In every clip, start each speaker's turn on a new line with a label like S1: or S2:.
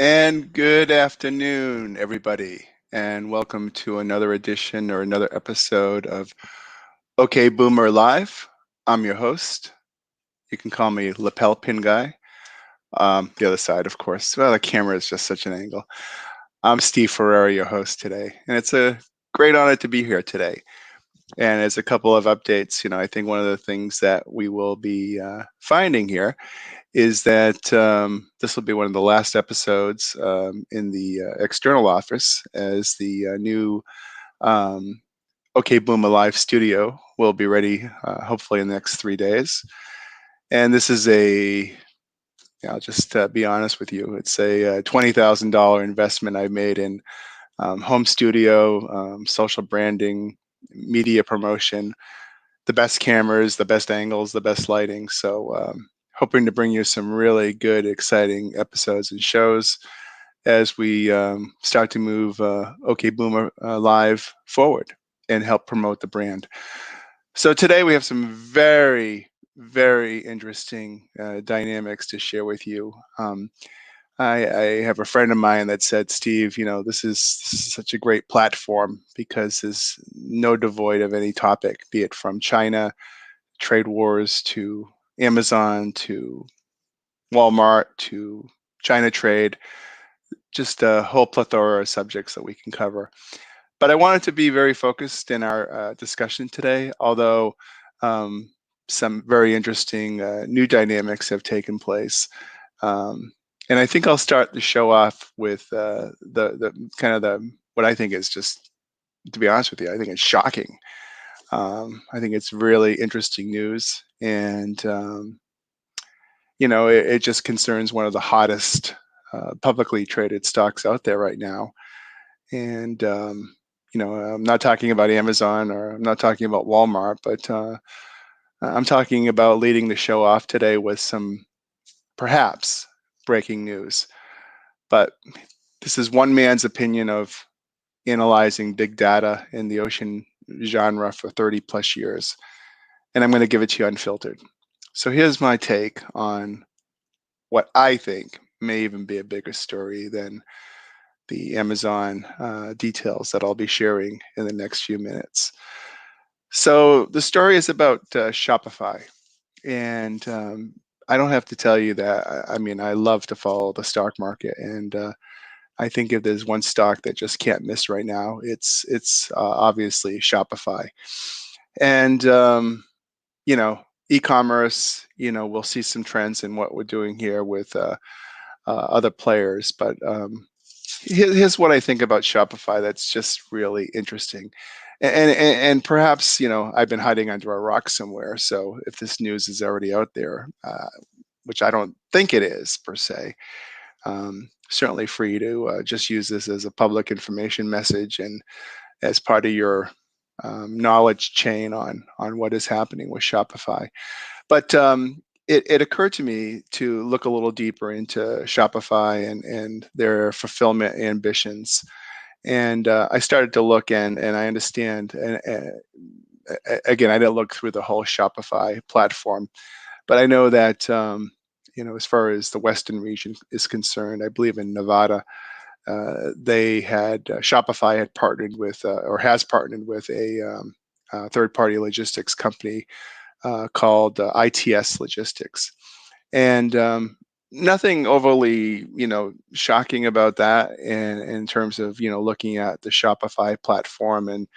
S1: And good afternoon, everybody, and welcome to another edition or another episode of OK Boomer Live. I'm your host. You can call me Lapel Pin Guy. The other side, of course. Well, the camera is just such an angle. I'm Steve Ferrera, your host today, and it's a great honor to be here today. And as a couple of updates, I think one of the things that we will be finding here is that this will be one of the last episodes in the external office as the new um, OK Boom Alive studio will be ready hopefully in the next 3 days. And this is I'll just be honest with you, it's a $20,000 investment I made in home studio, social branding, media promotion, the best cameras, the best angles, the best lighting. So, hoping to bring you some really good, exciting episodes and shows as we start to move OK Boomer Live forward and help promote the brand. So, today we have some very, very interesting dynamics to share with you. I have a friend of mine that said, Steve, this is such a great platform because there's no devoid of any topic, be it from China, trade wars, to Amazon, to Walmart, to China trade, just a whole plethora of subjects that we can cover. But I wanted to be very focused in our discussion today, although um, some very interesting new dynamics have taken place. Um, and I think I'll start the show off with the kind of the what I think is just, to be honest with you, I think it's shocking. I think it's really interesting news, and it just concerns one of the hottest publicly traded stocks out there right now. And I'm not talking about Amazon, or I'm not talking about Walmart, but I'm talking about leading the show off today with some perhaps breaking news. But this is one man's opinion of analyzing big data in the ocean genre for 30 plus years. And I'm going to give it to you unfiltered. So here's my take on what I think may even be a bigger story than the Amazon details that I'll be sharing in the next few minutes. So the story is about Shopify. And I don't have to tell you that. I mean, I love to follow the stock market. And I think if there's one stock that just can't miss right now, it's obviously Shopify. And e-commerce. We'll see some trends in what we're doing here with other players. But here's what I think about Shopify that's just really interesting. And perhaps, I've been hiding under a rock somewhere. So if this news is already out there, which I don't think it is per se, certainly free to just use this as a public information message and as part of your knowledge chain on what is happening with Shopify. But it occurred to me to look a little deeper into Shopify and their fulfillment ambitions. And I started to look, and I understand. And again, I didn't look through the whole Shopify platform, but I know that as far as the Western region is concerned, I believe in Nevada, they had Shopify had partnered with or has partnered with a third-party logistics company called ITS Logistics. And nothing overly, shocking about that in terms of, looking at the Shopify platform and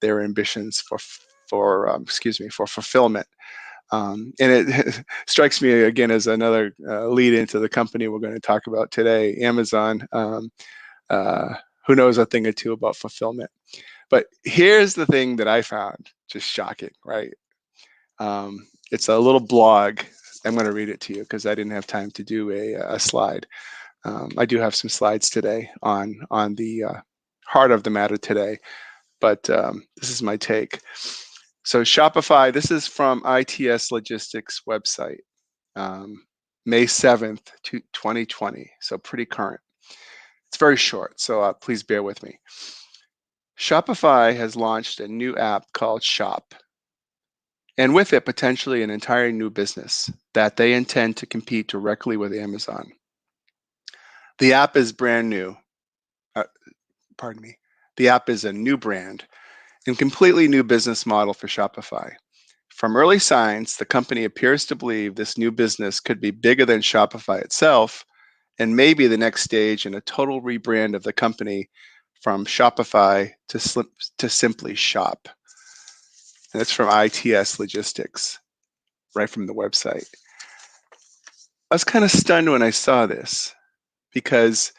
S1: their ambitions for fulfillment. And it strikes me again as another lead into the company we're going to talk about today, Amazon. Uh, who knows a thing or two about fulfillment? But here's the thing that I found just shocking, right? It's a little blog. I'm going to read it to you because I didn't have time to do a slide. I do have some slides today on the heart of the matter today, but this is my take. So Shopify, this is from ITS Logistics website, May 7th, 2020. So pretty current. It's very short, so please bear with me. Shopify has launched a new app called Shop, and with it, potentially an entirely new business that they intend to compete directly with Amazon. The app is brand new. Uh, pardon me. The app is a new brand and completely new business model for Shopify. From early signs, the company appears to believe this new business could be bigger than Shopify itself and maybe the next stage in a total rebrand of the company from Shopify to simply Shop. And that's from ITS Logistics, right from the website. I was kind of stunned when I saw this because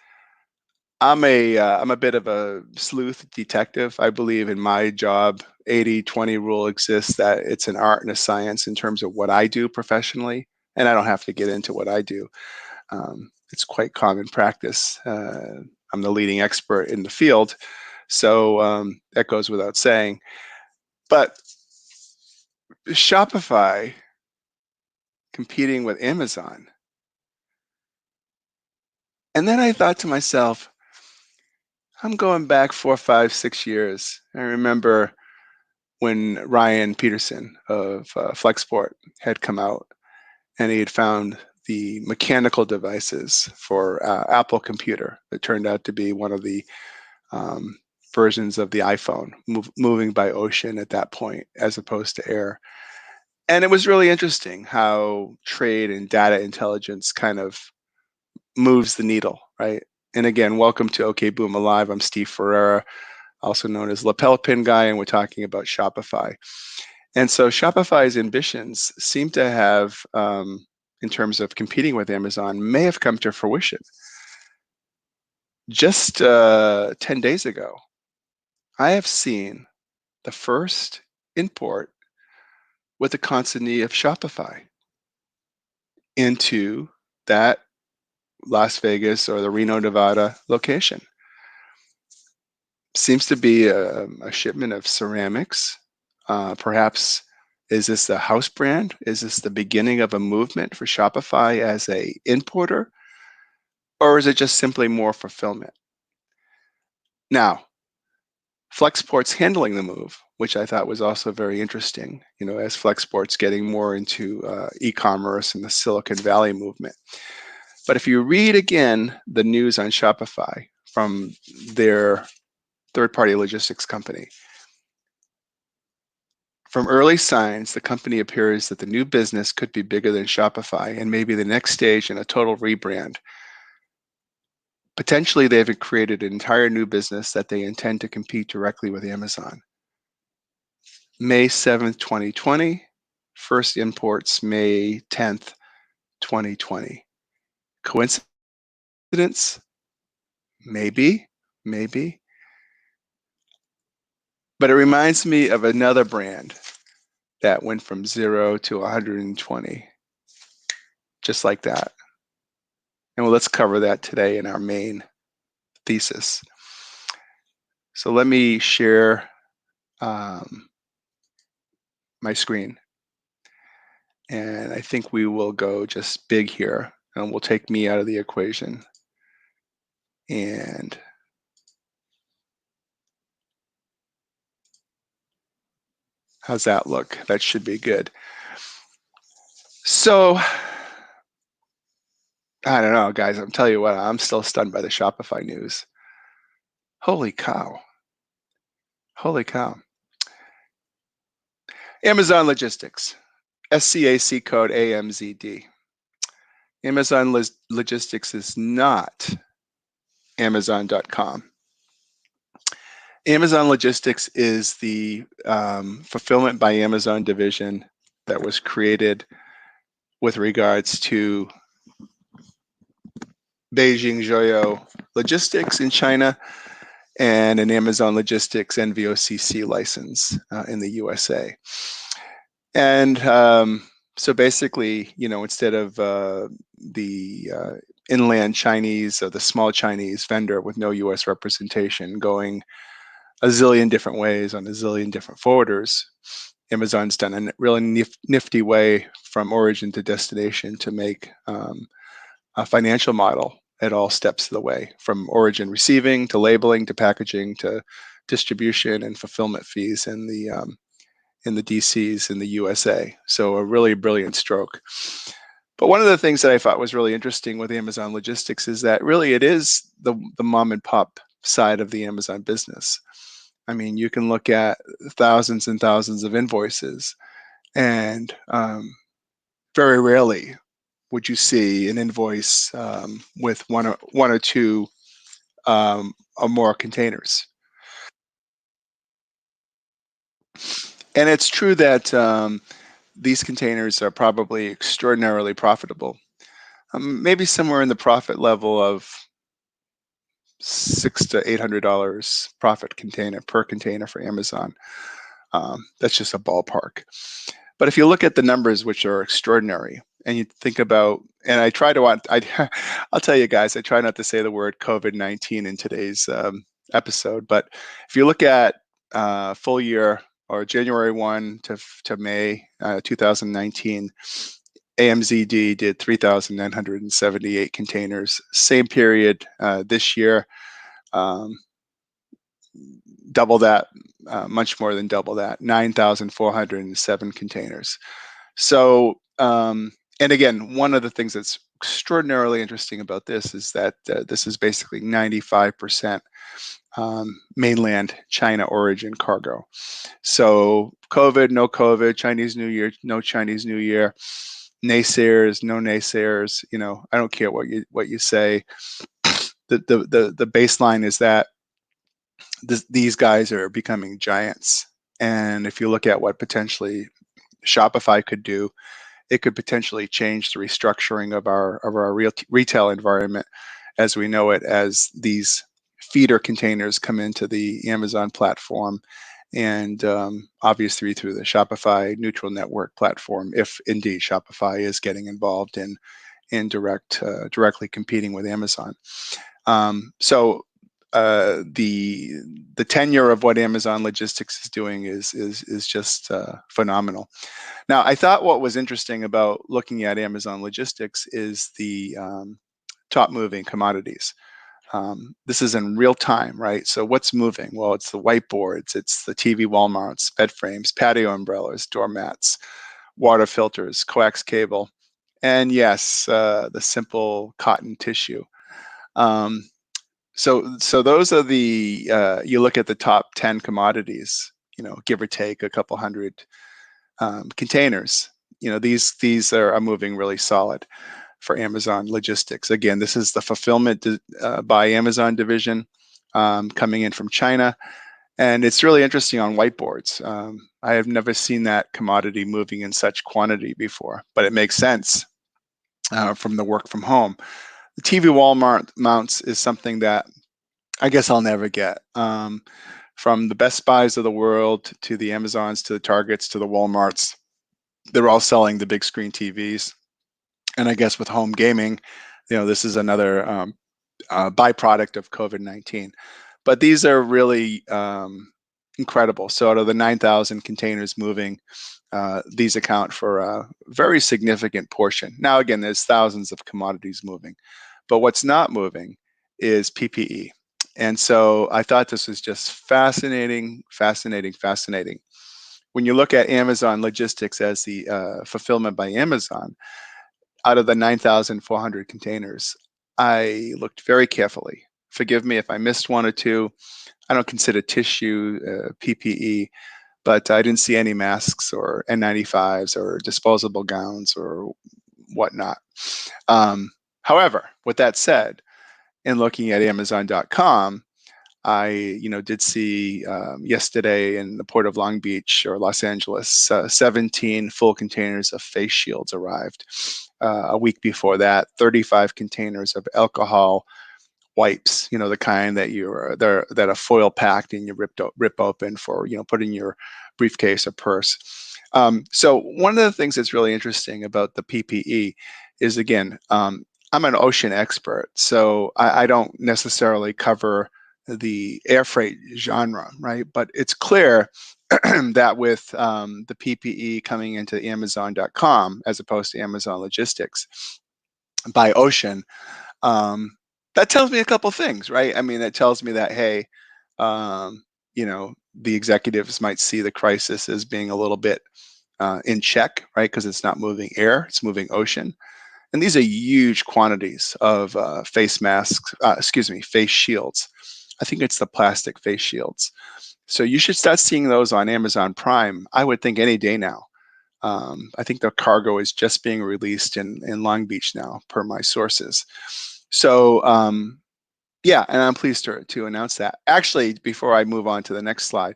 S1: I'm a bit of a sleuth detective. I believe in my job 80-20 rule exists, that it's an art and a science in terms of what I do professionally, and I don't have to get into what I do. It's quite common practice. I'm the leading expert in the field, so that goes without saying. But Shopify competing with Amazon. And then I thought to myself, I'm going back 4, 5, 6 years. I remember when Ryan Peterson of Flexport had come out and he had found the mechanical devices for Apple Computer that turned out to be one of the um, versions of the iPhone, moving by ocean at that point as opposed to air. And it was really interesting how trade and data intelligence kind of moves the needle, right? And again, welcome to OK Boom Alive. I'm Steve Ferreira, also known as Lapel Pin Guy, and we're talking about Shopify. And so Shopify's ambitions seem to have, in terms of competing with Amazon, may have come to fruition. Just 10 days ago, I have seen the first import with the consignee of Shopify into that Las Vegas or the Reno, Nevada location. Seems to be a shipment of ceramics. Perhaps is this a house brand? Is this the beginning of a movement for Shopify as a importer? Or is it just simply more fulfillment? Now, Flexport's handling the move, which I thought was also very interesting, as Flexport's getting more into e-commerce and the Silicon Valley movement. But if you read again the news on Shopify from their third-party logistics company, from early signs, the company appears that the new business could be bigger than Shopify and maybe the next stage in a total rebrand. Potentially, they've created an entire new business that they intend to compete directly with Amazon. May 7th, 2020, first imports May 10th, 2020. Coincidence? Maybe, maybe. But it reminds me of another brand that went from 0 to 120, just like that. And well, let's cover that today in our main thesis. So let me share my screen. And I think we will go just big here, and we'll take me out of the equation. And how's that look? That should be good. So I don't know, guys. I'm telling you what, I'm still stunned by the Shopify news. Holy cow. Holy cow. Amazon Logistics, SCAC code AMZD. Amazon Logistics is not Amazon.com. Amazon Logistics is the fulfillment by Amazon division that was created with regards to Beijing Zhuyo Logistics in China and an Amazon Logistics NVOCC license in the USA. And so basically, instead of the inland Chinese or the small Chinese vendor with no US representation going a zillion different ways on a zillion different forwarders, Amazon's done a really nifty way from origin to destination to make a financial model at all steps of the way, from origin receiving to labeling to packaging to distribution and fulfillment fees in the DCs in the USA. So a really brilliant stroke. But one of the things that I thought was really interesting with Amazon Logistics is that really it is the mom and pop side of the Amazon business. I mean, you can look at thousands and thousands of invoices, and very rarely would you see an invoice with one or two or more containers. And it's true that these containers are probably extraordinarily profitable. Maybe somewhere in the profit level of $600 to $800 profit container per container for Amazon. That's just a ballpark. But if you look at the numbers, which are extraordinary, and you think about, and I try to, I'll tell you guys, I try not to say the word COVID-19 in today's episode, but if you look at full year or January 1 to May 2019, AMZD did 3,978 containers. Same period this year, um, double that, much more than double that, 9,407 containers. So, and again, one of the things that's extraordinarily interesting about this is that this is basically 95% mainland China origin cargo. So, COVID, no COVID, Chinese New Year, no Chinese New Year, naysayers, no naysayers. I don't care what you say. The baseline is that these guys are becoming giants. And if you look at what potentially Shopify could do, it could potentially change the restructuring of our retail environment as we know it, as these feeder containers come into the Amazon platform, and obviously through the Shopify neutral network platform, if indeed Shopify is getting involved in directly competing with Amazon. The tenure of what Amazon Logistics is doing is just phenomenal. Now, I thought what was interesting about looking at Amazon Logistics is the top moving commodities. This is in real time, right? So what's moving? Well, it's the whiteboards, it's the TV wall mounts, bed frames, patio umbrellas, doormats, water filters, coax cable, and yes, the simple cotton tissue. Um, so those are the you look at the top 10 commodities, give or take a couple hundred containers. These are moving really solid for Amazon Logistics. Again, this is the fulfillment by Amazon division coming in from China. And it's really interesting on whiteboards. I have never seen that commodity moving in such quantity before, but it makes sense from the work from home. The TV wall mounts is something that I guess I'll never get. From the Best Buys of the world to the Amazons to the Targets to the Walmarts, they're all selling the big screen TVs. And I guess with home gaming, this is another byproduct of COVID-19. But these are really incredible. So out of the 9,000 containers moving, these account for a very significant portion. Now, again, there's thousands of commodities moving, but what's not moving is PPE. And so I thought this was just fascinating, fascinating, fascinating. When you look at Amazon Logistics as the fulfillment by Amazon, out of the 9,400 containers, I looked very carefully. Forgive me if I missed one or two. I don't consider tissue PPE, but I didn't see any masks or N95s or disposable gowns or whatnot. However, with that said, in looking at Amazon.com, I, did see yesterday in the port of Long Beach or Los Angeles, 17 full containers of face shields arrived. A week before that, 35 containers of alcohol wipes, the kind that that are foil packed and you rip open for, put in your briefcase or purse. So one of the things that's really interesting about the PPE is, again, I'm an ocean expert, so I don't necessarily cover the air freight genre, right? But it's clear that with the PPE coming into Amazon.com as opposed to Amazon Logistics by ocean, that tells me a couple things, right? I mean, that tells me that, hey, um, the executives might see the crisis as being a little bit in check, right? Because it's not moving air, it's moving ocean. And these are huge quantities of face masks, face shields. I think it's the plastic face shields. So you should start seeing those on Amazon Prime, I would think any day now. I think the cargo is just being released in Long Beach now, per my sources. So yeah, and I'm pleased to announce that. Actually, before I move on to the next slide,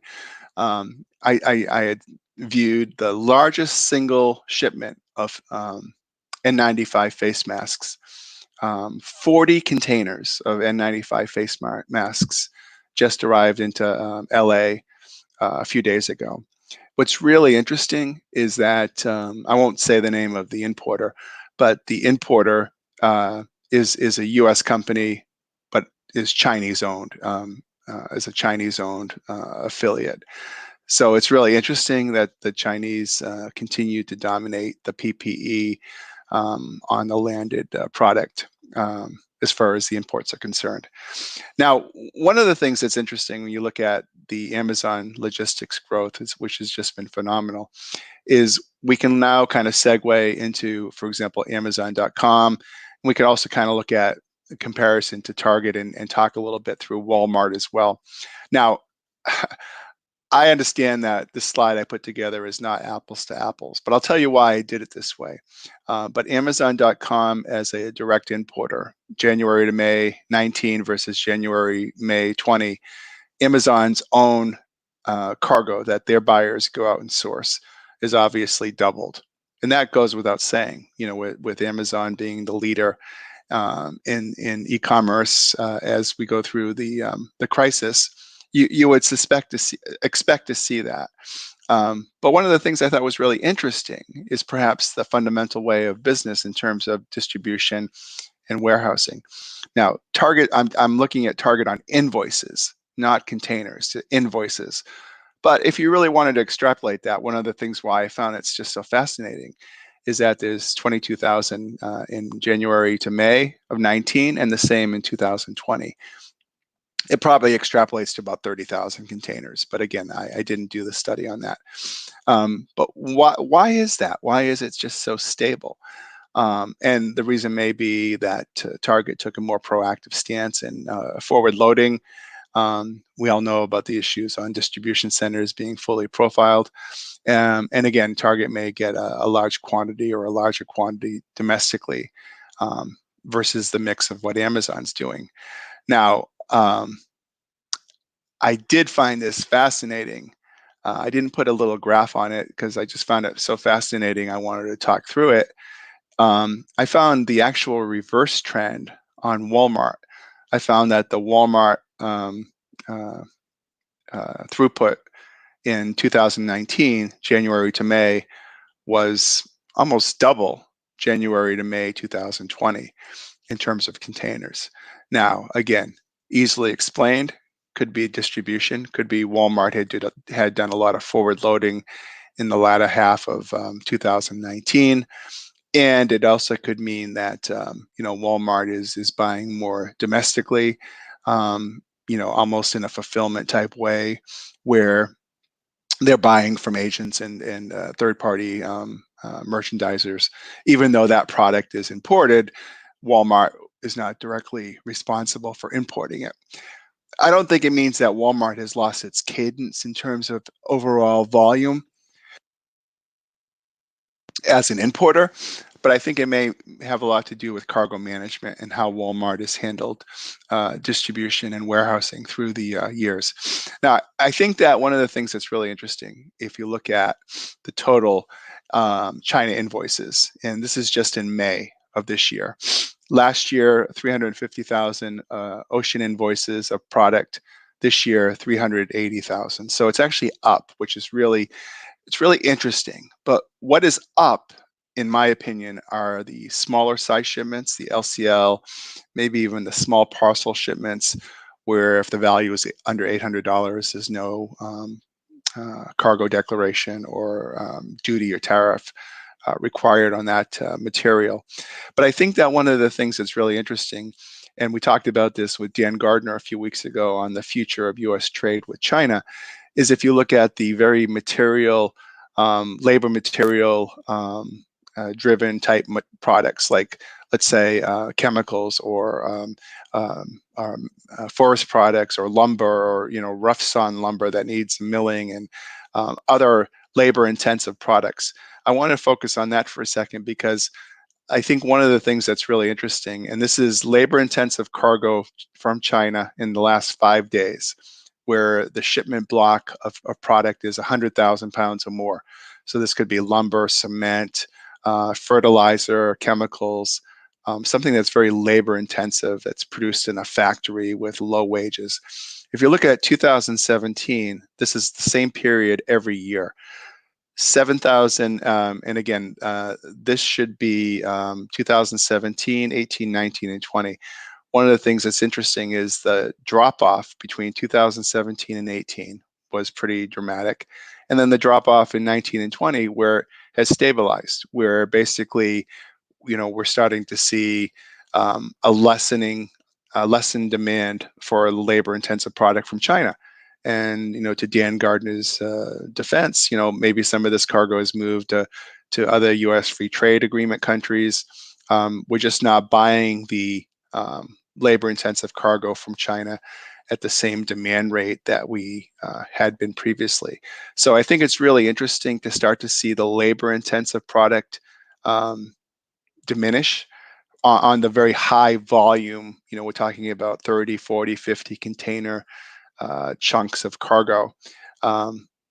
S1: I had viewed the largest single shipment of N95 face masks. 40 containers of N95 masks just arrived into LA a few days ago. What's really interesting is that I won't say the name of the importer, but the importer is a U.S. company, but is Chinese owned, is a Chinese owned affiliate. So it's really interesting that the Chinese continue to dominate the PPE on the landed product as far as the imports are concerned. Now, one of the things that's interesting when you look at the Amazon logistics growth, which has just been phenomenal, is we can now kind of segue into, for example, Amazon.com. And we can also kind of look at the comparison to Target and talk a little bit through Walmart as well. Now, I understand that this slide I put together is not apples to apples, but I'll tell you why I did it this way. But Amazon.com as a direct importer, January to May 19 versus January, May 20, Amazon's own cargo that their buyers go out and source is obviously doubled. And that goes without saying, with Amazon being the leader in e-commerce as we go through the crisis. You would expect to see that. But one of the things I thought was really interesting is perhaps the fundamental way of business in terms of distribution and warehousing. Now, Target, I'm looking at Target on invoices, not containers, invoices. But if you really wanted to extrapolate that, one of the things why I found it's just so fascinating is that there's 22,000 in January to May of 19 and the same in 2020. It probably extrapolates to about 30,000 containers. But again, I didn't do the study on that. But why is that? Why is it just so stable? And the reason may be that Target took a more proactive stance in forward loading. We all know about the issues on distribution centers being fully profiled. And again, Target may get a large quantity or a larger quantity domestically versus the mix of what Amazon's doing. Now, I did find this fascinating. I didn't put a little graph on it because I just found it so fascinating. I wanted to talk through it. I found the actual reverse trend on Walmart. I found that the Walmart throughput in 2019, January to May, was almost double January to May 2020 in terms of containers. Now, again, easily explained, could be distribution, could be Walmart had done a lot of forward loading in the latter half of 2019. And it also could mean that Walmart is buying more domestically, almost in a fulfillment type way, where they're buying from agents and third-party merchandisers. Even though that product is imported, Walmart is not directly responsible for importing it. I don't think it means that Walmart has lost its cadence in terms of overall volume as an importer, but I think it may have a lot to do with cargo management and how Walmart has handled distribution and warehousing through the years. Now, I think that one of the things that's really interesting, if you look at the total China invoices, and this is just in May of this year. Last year, 350,000 ocean invoices of product. This year, 380,000. So it's actually up, which is it's really interesting. But what is up, in my opinion, are the smaller size shipments, the LCL, maybe even the small parcel shipments, where if the value is under $800, there's no cargo declaration or duty or tariff required on that material. But I think that one of the things that's really interesting, and we talked about this with Dan Gardner a few weeks ago on the future of U.S. trade with China, is if you look at the very material, labor material driven type products, like let's say chemicals or forest products or lumber, or rough sawn lumber that needs milling, and other labor intensive products. I want to focus on that for a second, because I think one of the things that's really interesting, and this is labor intensive cargo from China in the last 5 days, where the shipment block of product is 100,000 pounds or more. So this could be lumber, cement, fertilizer, chemicals, something that's very labor intensive, that's produced in a factory with low wages. If you look at 2017, this is the same period every year. 7,000, and again, this should be 2017, 18, 19, and 20. One of the things that's interesting is the drop off between 2017 and 18 was pretty dramatic. And then the drop off in 19 and 20, where it has stabilized, where basically, we're starting to see a lessened demand for labor intensive product from China. And to Dan Gardner's defense, maybe some of this cargo has moved to other U.S. free trade agreement countries. We're just not buying the labor intensive cargo from China at the same demand rate that we had been previously. So I think it's really interesting to start to see the labor intensive product diminish on the very high volume. We're talking about 30, 40, 50 container chunks of cargo,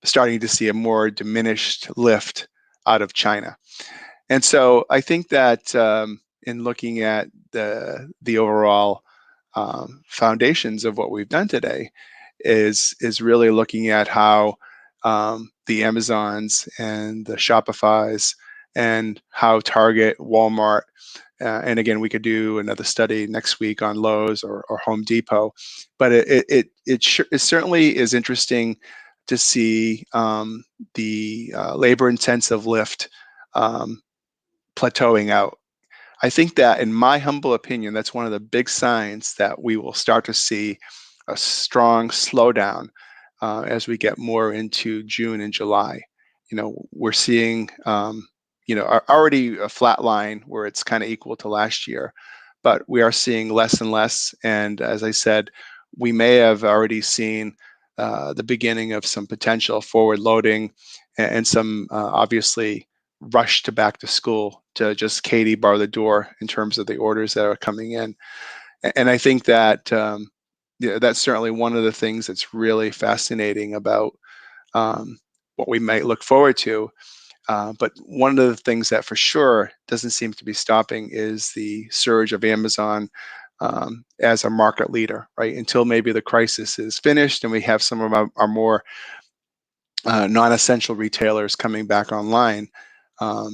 S1: starting to see a more diminished lift out of China. And so I think that in looking at the overall foundations of what we've done today is really looking at how the Amazons and the Shopifys, and how Target, Walmart, and again, we could do another study next week on Lowe's or Home Depot, but it certainly is interesting to see the labor intensive lift plateauing out. I think that, in my humble opinion, that's one of the big signs that we will start to see a strong slowdown as we get more into June and July. We're seeing already a flat line where it's kind of equal to last year, but we are seeing less and less. And as I said, we may have already seen the beginning of some potential forward loading, and some obviously rush to back to school to just Katie bar the door in terms of the orders that are coming in. And I think that that's certainly one of the things that's really fascinating about what we might look forward to. But one of the things that for sure doesn't seem to be stopping is the surge of Amazon as a market leader, right? Until maybe the crisis is finished and we have some of our more non-essential retailers coming back online. The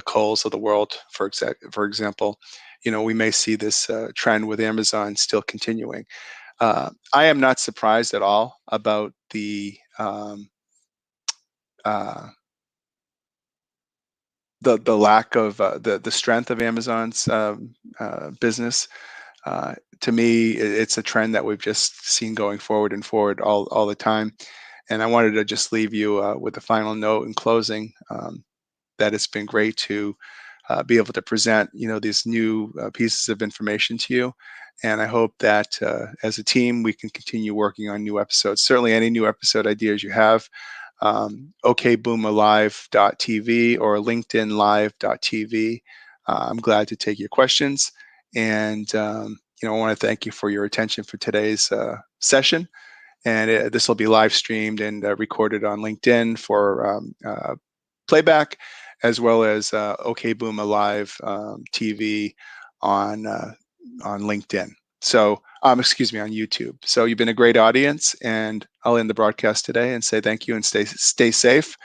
S1: Kohl's of the world, for example, we may see this trend with Amazon still continuing. I am not surprised at all about the lack of the strength of Amazon's business. To me, it's a trend that we've just seen going forward and forward all the time. And I wanted to just leave you with a final note in closing, that it's been great to be able to present these new pieces of information to you. And I hope that as a team we can continue working on new episodes. Certainly any new episode ideas you have, okboomerlive.tv or linkedinlive.tv. I'm glad to take your questions. And I want to thank you for your attention for today's session. And this will be live streamed and recorded on LinkedIn for playback, as well as okboomer live TV on LinkedIn. So, excuse me, on YouTube. So you've been a great audience, and I'll end the broadcast today and say thank you and stay safe.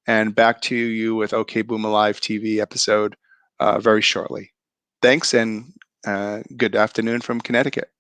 S1: And back to you with okboomer live TV episode very shortly. Thanks, and good afternoon from Connecticut.